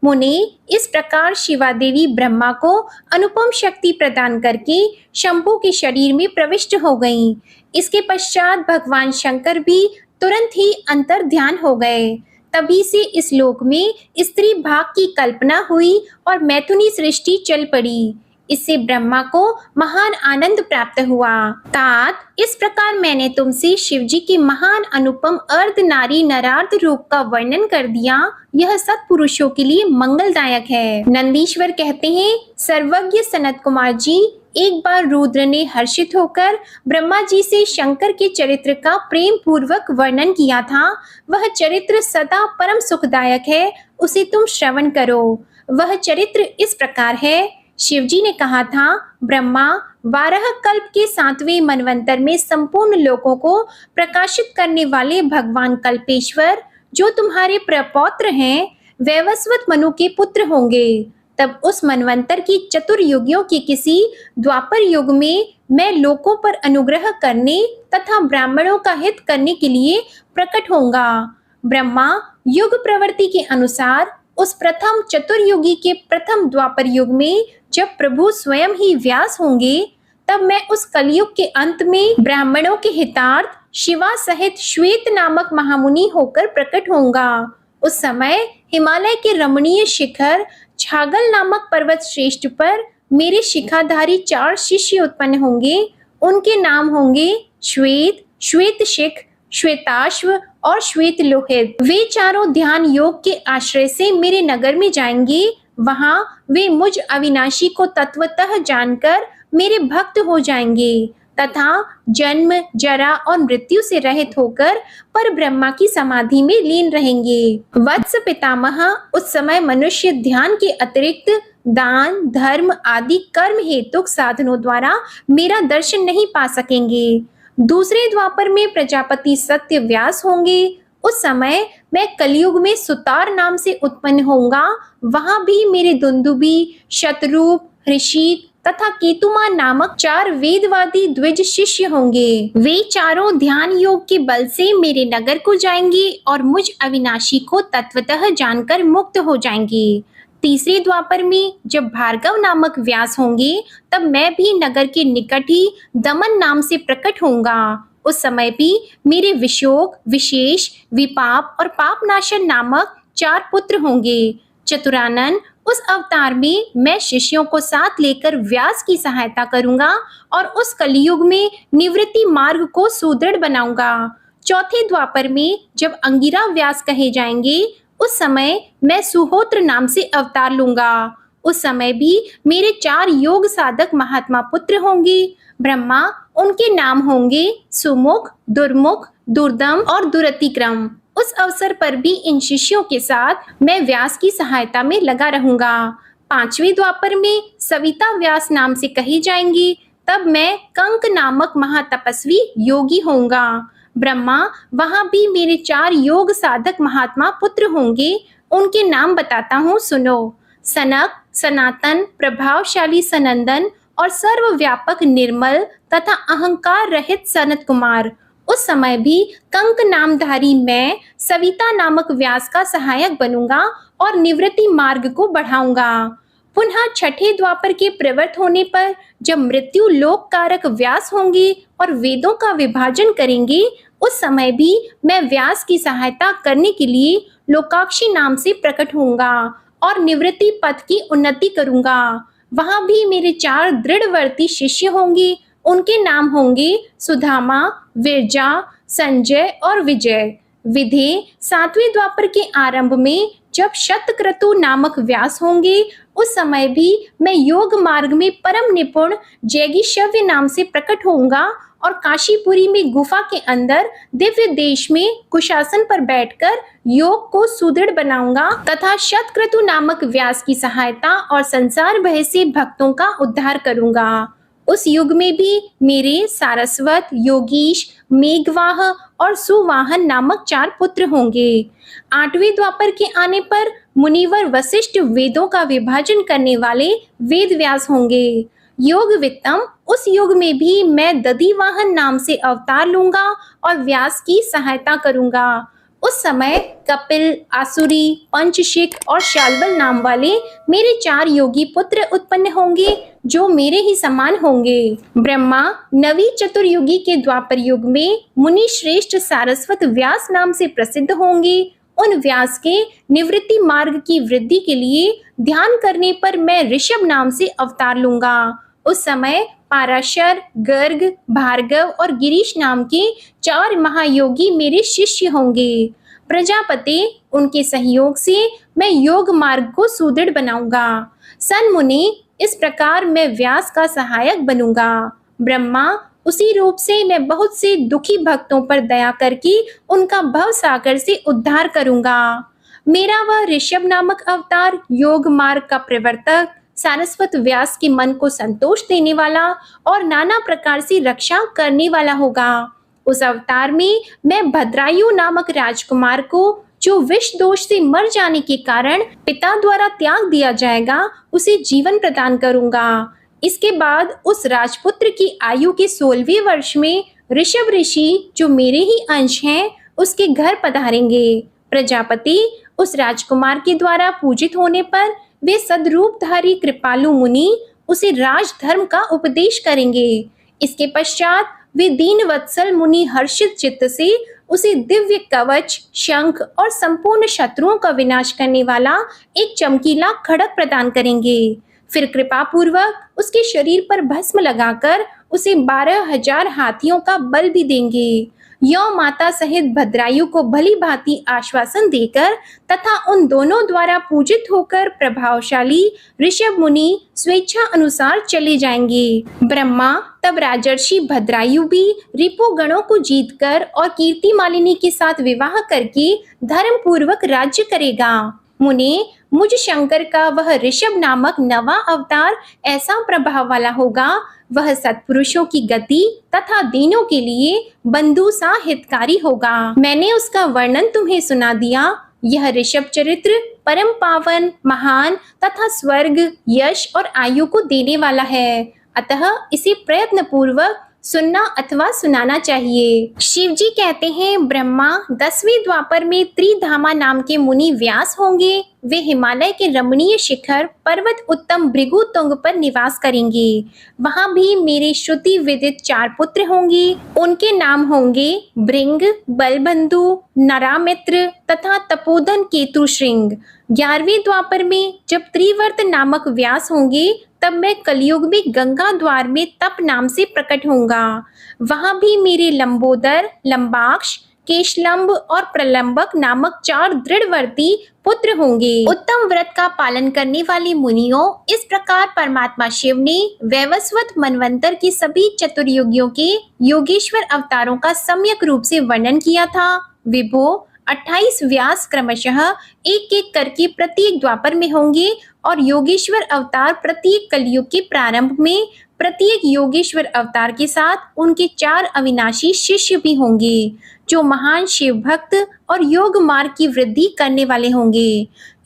मुने, इस प्रकार शिवा देवी ब्रह्मा को अनुपम शक्ति प्रदान करके शंभु के शरीर में प्रविष्ट हो गईं। इसके पश्चात भगवान शंकर भी तुरंत ही अंतर ध्यान हो गए। तभी से इस लोक में स्त्री भाग की कल्पना हुई और मैथुनी सृष्टि चल पड़ी। इससे ब्रह्मा को महान आनंद प्राप्त हुआ। तात, इस प्रकार मैंने तुमसे शिवजी के महान अनुपम अर्ध नारी नरार्ध रूप का वर्णन कर दिया। यह सत्पुरुषों के लिए मंगलदायक है। नंदीश्वर कहते हैं, सर्वज्ञ सनत कुमार जी, एक बार रुद्र ने हर्षित होकर ब्रह्मा जी से शंकर के चरित्र का प्रेम पूर्वक वर्णन किया था। वह चरित्र सदा परम सुखदायक है, उसे तुम श्रवण करो। वह चरित्र इस प्रकार है। शिवजी ने कहा था, ब्रह्मा, 12 कल्प के 7वें मनवंतर में संपूर्ण लोकों को प्रकाशित करने वाले भगवान कल्पेश्वर, जो तुम्हारे प्रपौत्र हैं, वैवस्वत मनु के पुत्र होंगे। तब उस मनवंतर की चतुर्युगियों के किसी द्वापर युग में मैं लोकों पर अनुग्रह करने तथा ब्राह्मणों का हित करने के लिए प्रकट होऊंगा। ब्रह्मा, युग प्रवृत्ति के अनुसार उस प्रथम चतुर्युगी के प्रथम द्वापर युग में जब प्रभु स्वयं ही व्यास होंगे, तब मैं उस कलयुग के अंत में ब्राह्मणों के हितार्थ शिवा सहित श्वेत नामक महामुनि होकर प्रकट होऊंगा। उस समय हिमालय के रमणीय शिखर छागल नामक पर्वत श्रेष्ठ पर मेरे शिखाधारी 4 शिष्य उत्पन्न होंगे। उनके नाम होंगे श्वेत, श्वेतशिख, श्वेताश्व और श्वेत लोहित। वे चारों ध्यान योग के आश्रय से मेरे नगर में जाएंगे। वहां वे मुझ अविनाशी को तत्वतः जानकर मेरे भक्त हो जाएंगे तथा जन्म, जरा और मृत्यु से रहित होकर पर ब्रह्मा की समाधि में लीन रहेंगे। वत्स पितामह, उस समय मनुष्य ध्यान के अतिरिक्त दान, धर्म आदि कर्म हेतुक साधनों द्वारा मेरा दर्शन नहीं पा सकेंगे। दूसरे द्वापर में प्रजापति सत्य व्यास होंगे। उस समय मैं कलयुग में सुतार नाम से उत्पन्न होऊंगा। वहां भी मेरे दुंदुबी, शतरूप, ऋषि तथा केतुमान नामक 4 वेदवादी द्विज शिष्य होंगे। वे चारों ध्यान योग के बल से मेरे नगर को जाएंगे और मुझ अविनाशी को तत्वतः जानकर मुक्त हो जाएंगे। तीसरे द्वापर में जब भार्गव नामक व्यास होंगे, तब मैं भी नगर के निकट ही दमन नाम से प्रकट होऊंगा। उस समय भी मेरे विशोक, विशेष, विपाप और पापनाशन नामक 4 पुत्र होंगे। चतुरानन, उस अवतार में मैं शिष्यों को साथ लेकर व्यास की सहायता करूंगा और उस कलयुग में निवृत्ति मार्ग को सुदृढ़ बनाऊंगा। चौथे द्वापर में जब अंगिरा व्यास कहे जाएंगे, उस समय मैं सुहोत्र नाम से अवतार लूंगा। उस समय भी मेरे 4 योग साधक महात्मा पुत्र होंगे। ब्रह्मा, उनके नाम होंगे सुमुख, दुर्मुख, दुर्दम और दुरतिक्रम। उस अवसर पर भी इन शिष्यों के साथ मैं व्यास की सहायता में लगा रहूंगा। 5वें द्वापर में सविता व्यास नाम से कही जाएंगी। तब मैं कंक नामक महातपस्वी योगी होऊंगा। ब्रह्मा, वहां भी मेरे 4 योग साधक महात्मा पुत्र होंगे। उनके नाम बताता हूँ, सुनो। सनक, सनातन, प्रभावशाली सनंदन और सर्वव्यापक निर्मल तथा अहंकार रहित सनत कुमार। उस समय भी कंक नामधारी मैं सविता नामक व्यास का सहायक बनूंगा और निवृत्ति मार्ग को बढ़ाऊंगा। पुनः छठे द्वापर के प्रवृत्त होने पर जब मृत्यु लोक कारक व्यास होंगे और वेदों का विभाजन करेंगे, उस समय भी मैं व्यास की सहायता करने के लिए लोकाक्षी नाम से प्रकट होऊंगा और निवृत्ति पथ की उन्नति करूंगा। वहां भी मेरे 4 दृढ़वर्ती शिष्य होंगे। उनके नाम होंगे सुधामा, विरजा, संजय और विजय। विधे, 7वें द्वापर के आरंभ में जब शतक्रतु नामक व्यास होंगे, उस समय भी मैं योग मार्ग में परम निपुण जैगीशव्य नाम से प्रकट होऊंगा और काशीपुरी में गुफा के अंदर दिव्य देश में कुशासन पर बैठकर योग को सुदृढ़ बनाऊंगा तथा शतक्रतु नामक व्यास की सहायता और संसार भय से भक्तों का उद्धार करूंगा। उस युग में भी मेरे सारस्वत, योगीश, मेघवाह और सुवाहन नामक 4 पुत्र होंगे। 8वें द्वापर के आने पर मुनिवर वशिष्ठ वेदों का विभाजन करने वाले वेद व्यास होंगे। योग वित्तम, उस युग में भी मैं दधिवाहन नाम से अवतार लूंगा और व्यास की सहायता करूंगा। उस समय कपिल, आसुरी, पंचशिख और शाल्बल नाम वाले मेरे 4 योगी पुत्र उत्पन्न होंगे जो मेरे ही समान होंगे। ब्रह्मा, नवी चतुर्युगी के द्वापर युग में मुनि श्रेष्ठ सारस्वत व्यास नाम से प्रसिद्ध होंगे। उन व्यास के निवृत्ति मार्ग की वृद्धि के लिए ध्यान करने पर मैं ऋषभ नाम से अवतार लूंगा। उस समय पाराशर, गर्ग, भार्गव और गिरीश नाम के 4 महायोगी मेरे शिष्य होंगे। प्रजापति, उनके सहयोग से मैं योग मार्ग को सुदृढ़ बनाऊंगा। सन मुनि, इस प्रकार मैं व्यास का सहायक बनूंगा। ब्रह्मा, उसी रूप से मैं बहुत से दुखी भक्तों पर दया करके उनका भव सागर से उद्धार करूंगा। मेरा वह ऋषभ नामक अवतार योग मार्ग का प्रवर्तक, सारस्वत व्यास के मन को संतोष देने वाला और नाना प्रकार से रक्षा करने वाला होगा। उस अवतार में मैं भद्रायु नामक राजकुमार को, जो विष दोष से मर जाने के कारण पिता द्वारा त्याग दिया जाएगा, उसे जीवन प्रदान करूंगा। इसके बाद उस राजपुत्र की आयु के 16वें वर्ष में ऋषभ ऋषि, जो मेरे ही अंश हैं, उसके घर पधारेंगे। प्रजापति उस राजकुमार के द्वारा पूजित होने पर वे सद्रूपधारी कृपालु मुनि उसे राजधर्म का उपदेश करेंगे। इसके पश्चात वे दीन वत्सल मुनि हर्षित चित्त से उसे दिव्य कवच, शंख और संपूर्ण शत्रुओं का विनाश करने वाला एक चमकीला खड्ग प्रदान करेंगे। फिर कृपा पूर्वक उसके शरीर पर भस्म लगाकर उसे 12,000 हाथियों का बल भी देंगे। यौ माता सहित भद्रायु को भली भांति आश्वासन देकर तथा उन दोनों द्वारा पूजित होकर प्रभावशाली ऋषभ मुनि स्वेच्छा अनुसार चले जाएंगे। ब्रह्मा तब राजर्षि भद्रायु भी रिपु गणों को जीतकर और कीर्ति मालिनी के साथ विवाह करके धर्म पूर्वक राज्य करेगा। मुने, मुझ शंकर का वह ऋषभ नामक नवा अवतार ऐसा प्रभाव वाला होगा, वह सत्पुरुषों की गति तथा दीनों के लिए बंधु सा हितकारी होगा। मैंने उसका वर्णन तुम्हें सुना दिया। यह ऋषभ चरित्र परम पावन, महान तथा स्वर्ग, यश और आयु को देने वाला है, अतः इसे प्रयत्न पूर्वक सुनना अथवा सुनाना चाहिए। शिव जी कहते हैं, ब्रह्मा 10वें द्वापर में त्रिधामा नाम के मुनि व्यास होंगे। वे हिमालय के रमणीय शिखर पर्वत उत्तम भृगु तुंग पर निवास करेंगे। वहां भी मेरे श्रुति विदित 4 पुत्र होंगे। उनके नाम होंगे भृंग, बलबंधु, नरामित्र तथा तपोधन केतु श्रृंग। 11वें द्वापर में जब त्रिवर्त नामक व्यास होंगे, तब मैं कलयुग में गंगा द्वार में तप नाम से प्रकट होऊंगा। वहां भी मेरे लंबोदर, लंबाक्ष, केशलंब और प्रलंबक नामक 4 दृढ़वर्ती पुत्र होंगे। उत्तम व्रत का पालन करने वाले मुनियों, इस प्रकार परमात्मा शिव ने वैवस्वत मनवंतर के सभी चतुर्युगियों के योगेश्वर अवतारों का सम्यक रूप से वर्णन किया था। विभो 28 व्यास क्रमशः एक एक करके प्रत्येक द्वापर में होंगे और योगेश्वर अवतार प्रत्येक कलयुग के प्रारंभ में प्रत्येक योगेश्वर अवतार के साथ उनके 4 अविनाशी शिष्य भी होंगे, जो महान शिव भक्त और योग मार्ग की वृद्धि करने वाले होंगे।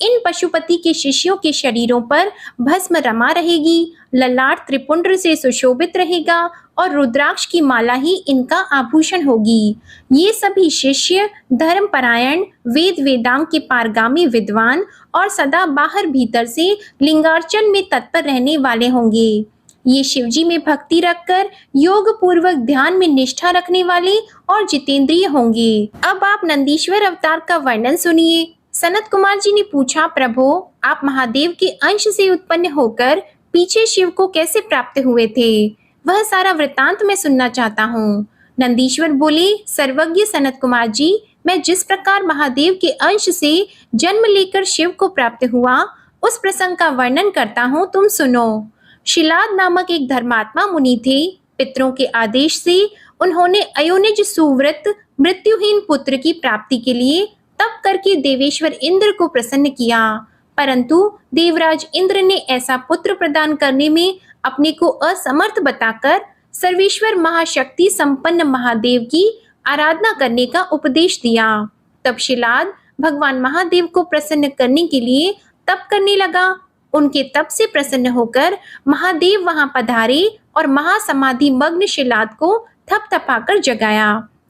इन पशुपति के शिष्यों के शरीरों पर भस्म रमा रहेगी, ललाट त्रिपुंड्र से सुशोभित रहेगा और रुद्राक्ष की माला ही इनका आभूषण होगी। ये सभी शिष्य धर्मपरायण, वेद वेदांग के पारगामी विद्वान और सदा बाहर भीतर से लिंगार्चन में तत्पर रहने वाले होंगे। ये शिवजी में भक्ति रखकर योग पूर्वक ध्यान में निष्ठा रखने वाले और जितेंद्रिय होंगे। अब आप नंदीश्वर अवतार का वर्णन सुनिए। सनत कुमार जी ने पूछा, प्रभु आप महादेव के अंश से उत्पन्न होकर पीछे शिव को कैसे प्राप्त हुए थे? वह सारा वृतांत मैं सुनना चाहता हूँ। नंदीश्वर बोले, सर्वज्ञ सनत कुमार जी, मैं जिस प्रकार महादेव के अंश से जन्म लेकर शिव को प्राप्त हुआ, उस प्रसंग का वर्णन करता हूँ, तुम सुनो। शिलाद नामक एक धर्मात्मा मुनि थे। पितरों के आदेश से उन्होंने अयोनिज सुव्रत मृत्युहीन पुत्र की प्राप्ति के लिए तप करके देवेश्वर इंद्र को प्रसन्न किया, परंतु देवराज इंद्र ने ऐसा पुत्र प्रदान करने में अपने को असमर्थ बताकर सर्वेश्वर महाशक्ति संपन्न महादेव की आराधना करने का उपदेश दिया। तब शिलाद भगवान महादेव को प्रसन्न करने के लिए तप करने लगा। उनके तप से प्रसन्न होकर महादेव वहां पधारे और महासमाधि मग्न शिलाद को थपथपाकर जगाया।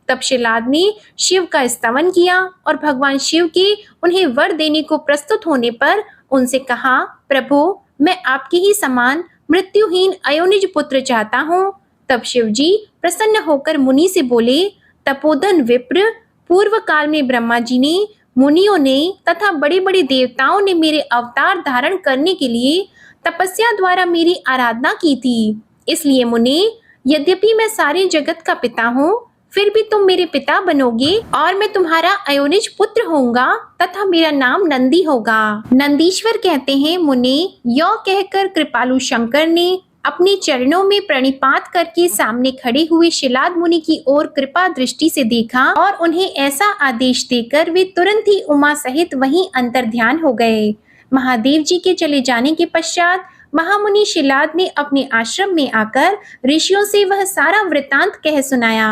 तब शिलाद ने शिव का स्तवन किया और भगवान शिव के उन्हें वर देने को प्रस्तुत होने पर उनसे कहा, प्रभु मैं आपके ही समान मृत्युहीन अयोनिज पुत्र चाहता हूँ। तब शिव जी प्रसन्न होकर मुनि से बोले, तपोधन विप्र, पूर्व काल में ब्रह्मा जी ने, मुनियों ने तथा बड़े बड़े देवताओं ने मेरे अवतार धारण करने के लिए तपस्या द्वारा मेरी आराधना की थी। इसलिए मुने, यद्यपि मैं सारे जगत का पिता हूँ, फिर भी तुम मेरे पिता बनोगे और मैं तुम्हारा अयोनिज पुत्र होऊंगा तथा मेरा नाम नंदी होगा। नंदीश्वर कहते हैं, मुने, यो कहकर कृपालु शंकर ने अपने चरणों में प्रणिपात करके सामने खड़े हुए शिलाद मुनि की ओर कृपा दृष्टि से देखा और उन्हें ऐसा आदेश देकर वे तुरंत ही उमा सहित वहीं अंतर्ध्यान हो गए। महादेव जी के चले जाने के पश्चात महामुनि शिलाद ने अपने आश्रम में आकर ऋषियों से वह सारा वृतांत कह सुनाया।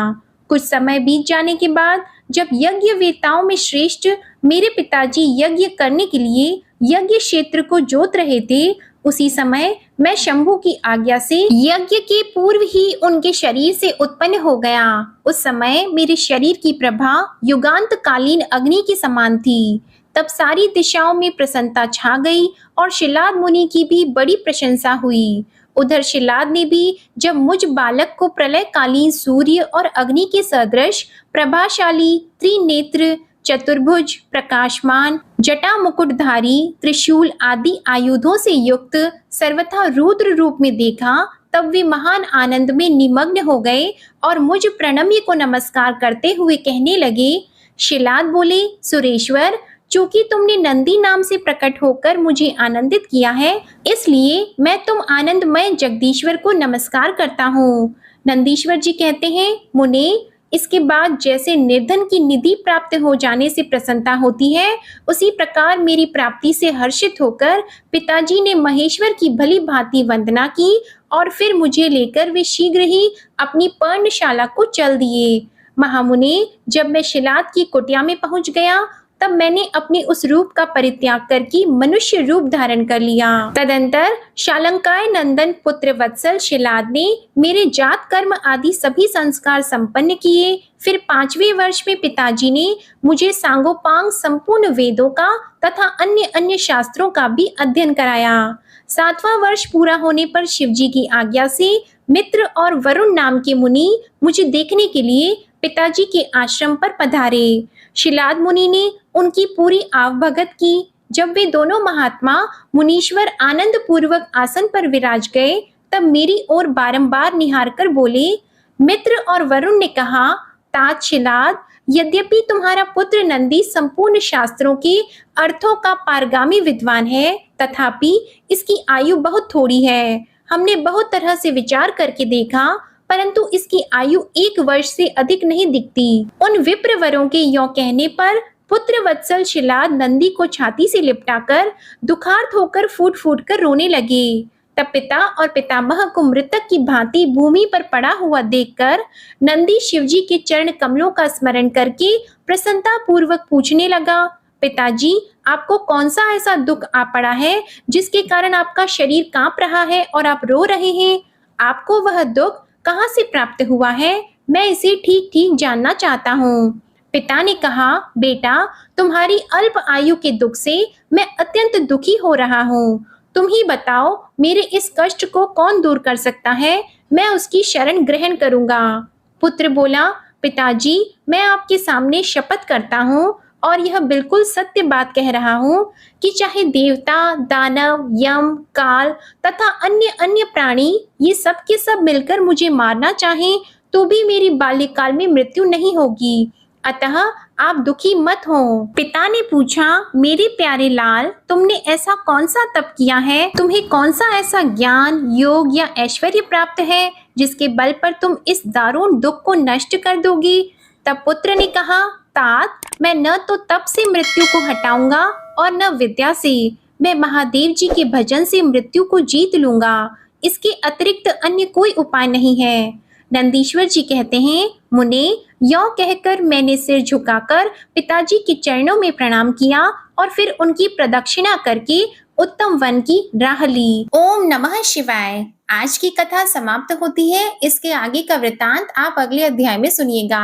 कुछ समय बीत जाने के बाद जब यज्ञ वेताओं में श्रेष्ठ मेरे पिताजी यज्ञ करने के लिए यज्ञ क्षेत्र को जोत रहे थे, उसी समय मैं शंभु की आज्ञा से यज्ञ के पूर्व ही उनके शरीर से उत्पन्न हो गया। उस समय मेरे शरीर की प्रभा युगांत कालीन अग्नि की समान थी। तब सारी दिशाओं में प्रसन्नता छा गई और शिलाद मुनि की भी बड़ी प्रशंसा हुई। उधर शिलाद ने भी जब मुझ बालक को प्रलयकालीन सूर्य और अग्नि के सदृश प्रभाशाली, त्रिनेत्र, चतुर्भुज, प्रकाशमान, जटा मुकुटधारी, त्रिशूल आदि आयुधों से युक्त सर्वथा रुद्र रूप में देखा, तब वे महान आनंद में निमग्न हो गए और मुझ प्रणम्य को नमस्कार करते हुए कहने लगे। शिलाद बोले, सुरेश्वर, चूंकि तुमने नंदी नाम से प्रकट होकर मुझे आनंदित किया है, इसलिए मैं तुम आनंदमय जगदीश्वर को नमस्कार करता हूँ। नंदीश्वर जी कहते हैं, मुने, इसके बाद जैसे निर्धन की निधि प्राप्त हो जाने से प्रसन्नता होती है, उसी प्रकार मेरी प्राप्ति से हर्षित होकर पिताजी ने महेश्वर की भली भांति वंदना की और फिर मुझे लेकर वे शीघ्र ही अपनी पर्णशाला को चल दिए। महामुने, जब मैं शिलाद की कुटिया में पहुंच गया, तब मैंने अपने उस रूप का परित्याग करके मनुष्य रूप धारण कर लिया। तदंतर शालंकाय नंदन पुत्र वत्सल शिलाद ने मेरे जात कर्म आदि सभी संस्कार संपन्न किए। फिर 5वें वर्ष में पिताजी ने मुझे सांगोपांग संपूर्ण वेदों का तथा अन्य अन्य शास्त्रों का भी अध्ययन कराया। 7वां वर्ष पूरा होने पर शिवजी की आज्ञा से मित्र और वरुण नाम के मुनि मुझे देखने के लिए पिताजी के आश्रम पर पधारे। शिलाद मुनि ने उनकी पूरी आवभगत की। जब वे दोनों महात्मा मुनीश्वर आनंद पूर्वक आसन पर विराज गए, तब मेरी ओर बारंबार निहार कर बोले। मित्र और वरुण ने कहा, तात शिलाद, यद्यपि तुम्हारा पुत्र नंदी संपूर्ण शास्त्रों के अर्थों का पारगामी विद्वान है, तथापि इसकी आयु बहुत थोड़ी है। हमने बहुत तरह से विचार करके देखा, परंतु इसकी आयु 1 वर्ष से अधिक नहीं दिखती। उन विप्रवरों के यों कहने पर पुत्र वत्सल शिलाद नंदी को छाती से लिपटाकर दुखार्त होकर फूट फूट कर रोने लगे। तब पिता और पितामह को मृतक की भांति भूमि पर पड़ा हुआ देखकर नंदी शिवजी के चरण कमलों का स्मरण करके प्रसन्नता पूर्वक पूछने लगा, पिताजी, आपको कौन सा ऐसा दुख आ पड़ा है जिसके कारण आपका शरीर कांप रहा है और आप रो रहे हैं? आपको वह दुख कहाँ से प्राप्त हुआ है? मैं इसे ठीक ठीक जानना चाहता हूँ। पिता ने कहा, बेटा, तुम्हारी अल्प आयु के दुख से मैं अत्यंत दुखी हो रहा हूँ। तुम ही बताओ, मेरे इस कष्ट को कौन दूर कर सकता है? मैं उसकी शरण ग्रहण करूंगा। पुत्र बोला, पिताजी, मैं आपके सामने शपथ करता हूँ और यह बिल्कुल सत्य बात कह रहा हूँ कि चाहे देवता, दानव, यम, काल तथा अन्य अन्य प्राणी ये सब के सब मिलकर मुझे मारना चाहें, तो भी मेरी बाल्यकाल में मृत्यु नहीं होगी। अतः आप दुखी मत हो। पिता ने पूछा, मेरे प्यारे लाल, तुमने ऐसा कौन सा तप किया है? तुम्हें कौन सा ऐसा ज्ञान, योग या ऐश्वर्य प्राप्त है जिसके बल पर तुम इस दारुण दुख को नष्ट कर दोगी? तब पुत्र ने कहा, तात, मैं न तो तप से मृत्यु को हटाऊंगा और न विद्या से। मैं महादेव जी के भजन से मृत्यु को जीत लूंगा। इसके अतिरिक्त अन्य कोई उपाय नहीं है। नंदीश्वर जी कहते हैं, मुने, यों कहकर मैंने सिर झुकाकर पिताजी के चरणों में प्रणाम किया और फिर उनकी प्रदक्षिणा करके उत्तम वन की राह ली। ओम नमः शिवाय। आज की कथा समाप्त होती है। इसके आगे का वृतांत आप अगले अध्याय में सुनिएगा।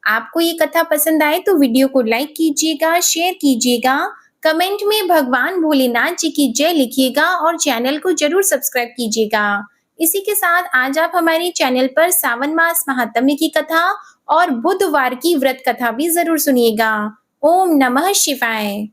आपको ये कथा पसंद आए तो वीडियो को लाइक कीजिएगा, शेयर कीजिएगा, कमेंट में भगवान भोलेनाथ जी की जय लिखिएगा और चैनल को जरूर सब्सक्राइब कीजिएगा। इसी के साथ आज आप हमारे चैनल पर सावन मास महात्म्य की कथा और बुधवार की व्रत कथा भी जरूर सुनिएगा। ओम नमः शिवाय।